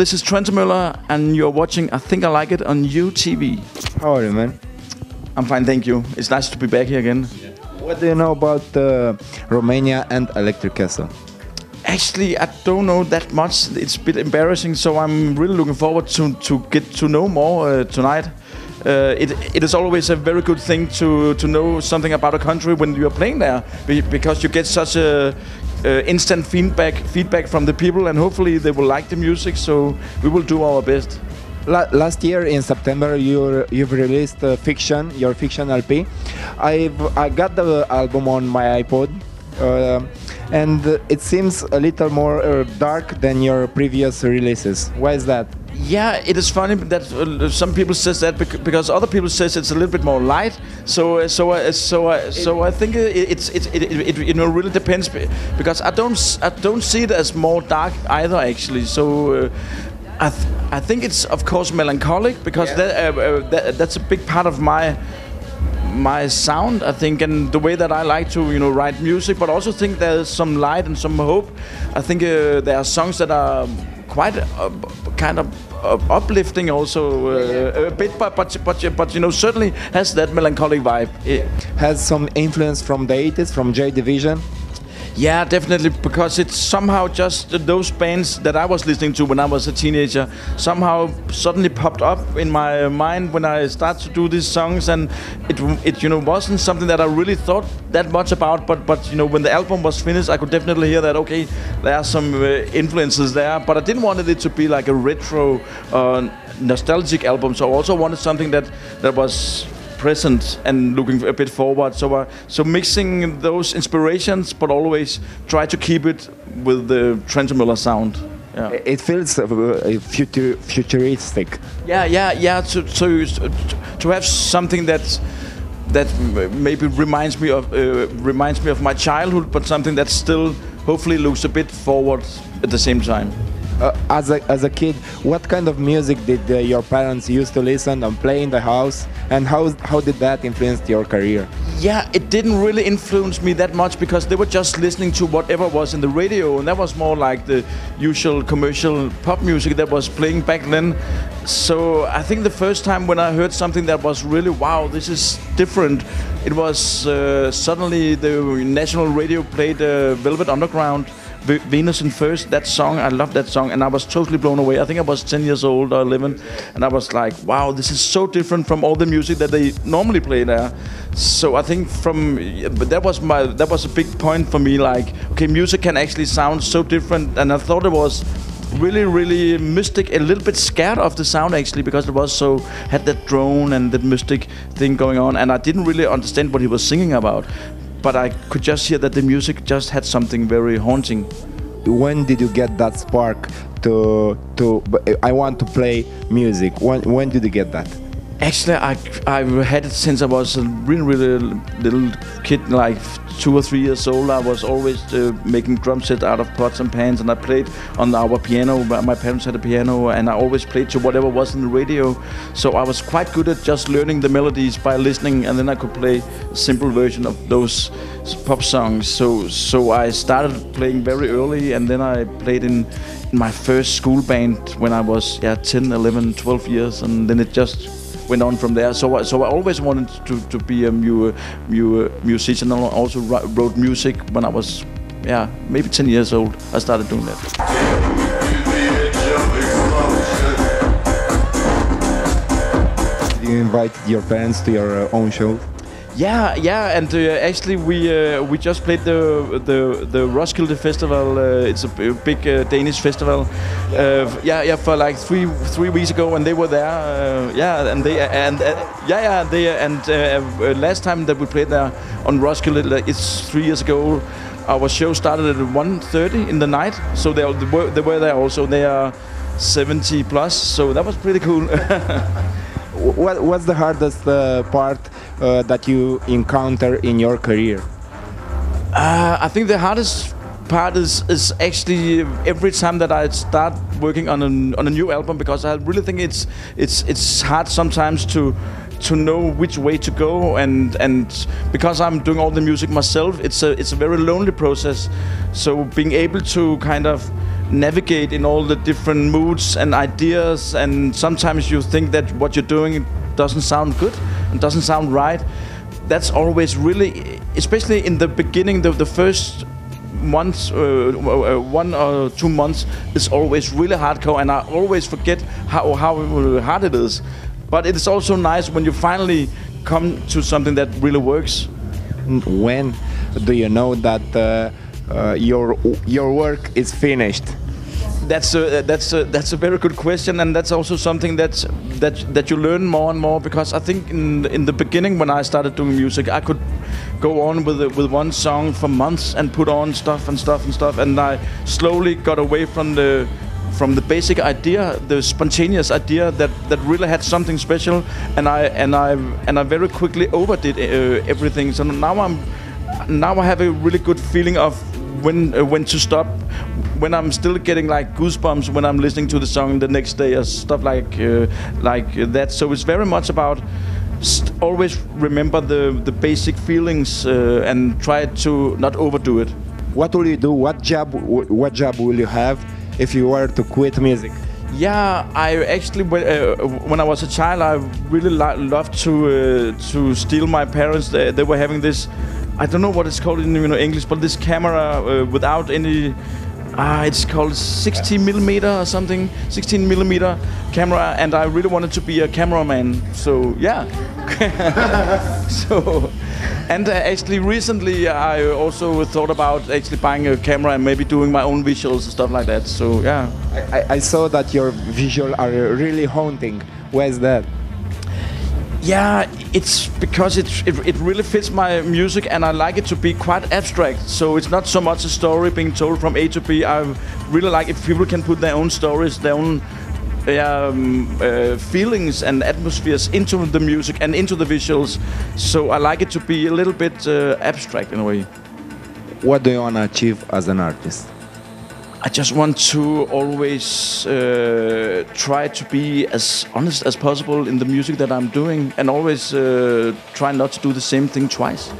this is Trentemoller, and you're watching I Think I Like It on UTV. How are you, man? I'm fine, thank you. It's nice to be back here again. What do you know about Romania and Electric Castle? Actually, I don't know that much. It's a bit embarrassing, so I'm really looking forward to get to know more tonight. It is always a very good thing to know something about a country when you are playing there, because you get such a instant feedback from the people, and hopefully they will like the music. So we will do our best. Last year in September, you've released Fiction, your Fiction LP. I got the album on my iPod, and it seems a little more dark than your previous releases. Why is that? Yeah, it is funny that some people says that because other people says it's a little bit more light. So I think it really depends, because I don't see it as more dark either, actually. So I think it's of course melancholic, because that's a big part of my sound, I think, and the way that I like to write music, but also think there's some light and some hope. I think there are songs that are quite kind of uplifting also a bit, but certainly has that melancholic vibe. It has some influence from the 80s, from Joy Division. Yeah, definitely, because it's somehow just those bands that I was listening to when I was a teenager somehow suddenly popped up in my mind when I started to do these songs, and it wasn't something that I really thought that much about, but when the album was finished, I could definitely hear that okay, there are some influences there, but I didn't want it to be like a retro nostalgic album, so I also wanted something that was present and looking a bit forward. So mixing those inspirations, but always try to keep it with the Trentemoller sound. Yeah. It feels futuristic. Yeah. To have something that maybe reminds me of my childhood, but something that still hopefully looks a bit forward at the same time. As a kid, what kind of music did your parents used to listen and play in the house, and how did that influence your career? Yeah, it didn't really influence me that much, because they were just listening to whatever was in the radio, and that was more like the usual commercial pop music that was playing back then. So I think the first time when I heard something that was really, wow, this is different, it was suddenly the national radio played Velvet Underground, Venus in First, that song. I loved that song, and I was totally blown away. I think I was 10 years old or 11, and I was like, wow, this is so different from all the music that they normally play there. So I think that was a big point for me, like, okay, music can actually sound so different, and I thought it was really, really mystic, a little bit scared of the sound actually, because it was had that drone and that mystic thing going on, and I didn't really understand what he was singing about. But I could just hear that the music just had something very haunting. When did you get that spark to I want to play music? When did you get that? Actually, I've had it since I was a really little kid, like 2 or 3 years old. I was always making drum sets out of pots and pans, and I played on our piano. My parents had a piano, and I always played to whatever was in the radio. So I was quite good at just learning the melodies by listening, and then I could play a simple version of those pop songs. So I started playing very early, and then I played in my first school band when I was 10, 11, 12 years, and then it just went on from there. So I always wanted to be a musician. I also wrote music when I was maybe 10 years old. I started doing that. Did you invite your parents to your own show? Yeah, and actually we just played the Roskilde Festival. It's a big Danish festival. For like three weeks ago, and they were there. Last time that we played there on Roskilde, it's 3 years ago. Our show started at 1:30 in the night, so they were there also. They are 70 plus, so that was pretty cool. What's the hardest part that you encounter in your career? I think the hardest part is actually every time that I start working on a new album, because I really think it's hard sometimes to know which way to go, and because I'm doing all the music myself, it's a very lonely process. So being able to kind of navigate in all the different moods and ideas, and sometimes you think that what you're doing doesn't sound good and doesn't sound right. That's always really, especially in the beginning, the first months, 1 or 2 months is always really hardcore, and I always forget how hard it is. But it's also nice when you finally come to something that really works. When do you know that your work is finished? That's a very good question, and that's also something that you learn more and more, because I think in the beginning when I started doing music, I could go on with one song for months and put on stuff, and I slowly got away from the basic idea, the spontaneous idea that really had something special, and I very quickly overdid everything. So now I have a really good feeling of when to stop, when I'm still getting like goosebumps when I'm listening to the song the next day or stuff like that. So it's very much about always remember the basic feelings and try to not overdo it. What will you do? What job will you have if you were to quit music? Yeah, I actually when I was a child, I really loved to steal my parents. They were having this, I don't know what it's called in English, but this camera without any. It's called 16 millimeter or something, 16 millimeter camera, and I really wanted to be a cameraman. So yeah. So, and actually recently I also thought about actually buying a camera and maybe doing my own visuals and stuff like that. So yeah. I saw that your visuals are really haunting. Where's that? Yeah, it's because it really fits my music, and I like it to be quite abstract. So it's not so much a story being told from A to B. I really like if people can put their own stories, their own feelings and atmospheres into the music and into the visuals. So I like it to be a little bit abstract in a way. What do you want to achieve as an artist? I just want to always try to be as honest as possible in the music that I'm doing, and always try not to do the same thing twice.